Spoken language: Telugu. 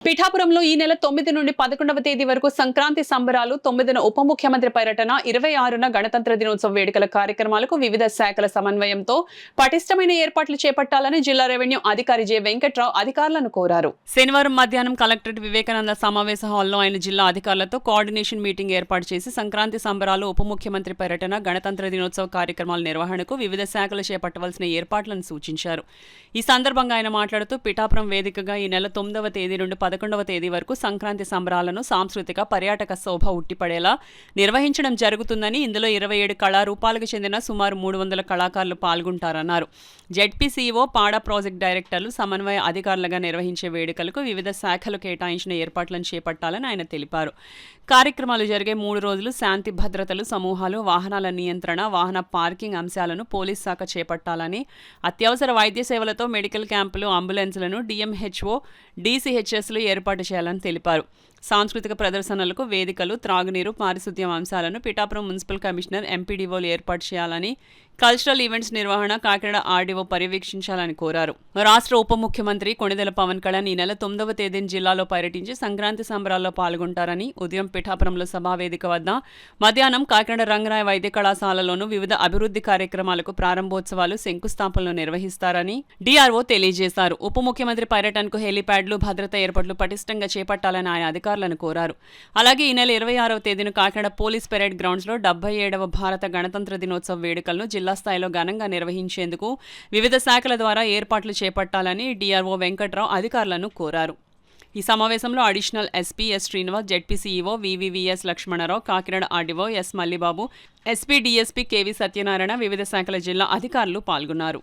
పిఠాపురంలో ఈ నెల 9 నుండి 11వ తేదీ వరకు సంక్రాంతి సంబరాలు, 9న ఉప ముఖ్యమంత్రి పర్యటన, 26న గణతంత్ర దినోత్సవ వేడుకల కార్యక్రమాలకు వివిధ శాఖల సమన్వయంతో పటిష్టమైన ఏర్పాట్లు చేపట్టాలని జిల్లా రెవెన్యూ అధికారి జె వెంకట్రావు అధికారులను కోరారు. శనివారం మధ్యాహ్నం కలెక్టరేట్ వివేకానంద సమావేశ హాల్లో ఆయన జిల్లా అధికారులతో కోఆర్డినేషన్ మీటింగ్ ఏర్పాటు చేసి సంక్రాంతి సంబరాలు, ఉప ముఖ్యమంత్రి పర్యటన, గణతంత్ర దినోత్సవ కార్యక్రమాల నిర్వహణకు వివిధ శాఖలు చేపట్టవలసిన ఏర్పాట్లను సూచించారు. ఈ సందర్భంగా ఆయన మాట్లాడుతూ పిఠాపురం వేదికగా ఈ నెల 9వ తేదీ నుండి 11వ తేదీ వరకు సంక్రాంతి సంబరాలను సాంస్కృతిక, పర్యాటక శోభ ఉట్టిపడేలా నిర్వహించడం జరుగుతుందని, ఇందులో 27 కళారూపాలకు చెందిన సుమారు 300 కళాకారులు పాల్గొంటారన్నారు. జెడ్పీసీఓ, పాడా ప్రాజెక్ట్ డైరెక్టర్లు సమన్వయ అధికారులుగా నిర్వహించే వేడుకలకు వివిధ శాఖలు కేటాయించిన ఏర్పాట్లను చేపట్టాలని ఆయన తెలిపారు. కార్యక్రమాలు జరిగే 3 రోజులు శాంతి భద్రతలు, సమూహాలు, వాహనాల నియంత్రణ, వాహన పార్కింగ్ అంశాలను పోలీస్ శాఖ చేపట్టాలని, అత్యవసర వైద్య సేవలతో మెడికల్ క్యాంపులు, అంబులెన్స్లను డిఎంహెచ్ఓ, డీసీహెచ్ఎస్లు ఏర్పాటు చేయాలని తెలిపారు. సాంస్కృతిక ప్రదర్శనలకు వేదికలు, త్రాగునీరు, పారిశుద్ధ్యం అంశాలను పిఠాపురం మున్సిపల్ కమిషనర్, ఎంపీడీఓలు ఏర్పాటు చేయాలని, కల్చరల్ ఈవెంట్స్ నిర్వహణ కాకినాడ ఆర్డీఓ పర్యవేక్షించాలని కోరారు. రాష్ట్ర ఉప ముఖ్యమంత్రి కొణిదెల పవన్ కళ్యాణ్ ఈ నెల 9వ తేదీన జిల్లాలో పర్యటించి సంక్రాంతి సంబరాల్లో పాల్గొంటారని, ఉదయం పిఠాపురంలో సభావేదిక వద్ద, మధ్యాహ్నం కాకినాడ రంగరాయ వైద్య కళాశాలలోనూ వివిధ అభివృద్ధి కార్యక్రమాలకు ప్రారంభోత్సవాలు, శంకుస్థాపనలు నిర్వహిస్తారని డీఆర్ఓ తెలియజేశారు. ఉప ముఖ్యమంత్రి పర్యటనకు హెలీప్యాడ్లు, భద్రతా ఏర్పాట్లు పటిష్టంగా చేపట్టాలని ఆయన అధికారులను కోరారు. అలాగే ఈ నెల 26వ తేదీన కాకినాడ పోలీస్ పెరేడ్ గ్రౌండ్స్లో 77వ భారత గణతంత్ర దినోత్సవ వేడుకలను జిల్లా స్థాయిలో ఘనంగా నిర్వహించేందుకు వివిధ శాఖల ద్వారా ఏర్పాట్లు చేపట్టాలని డీఆర్ఓ వెంకట్రావు అధికారులను కోరారు. ఈ సమావేశంలో additional SP S Srinivas, ZP CEO VVVS Lakshmana Rao, Kakinada RDO S Mallibabu, SP DSP KV Satyanarayana, వివిధ శాఖల జిల్లా అధికారులు పాల్గొన్నారు.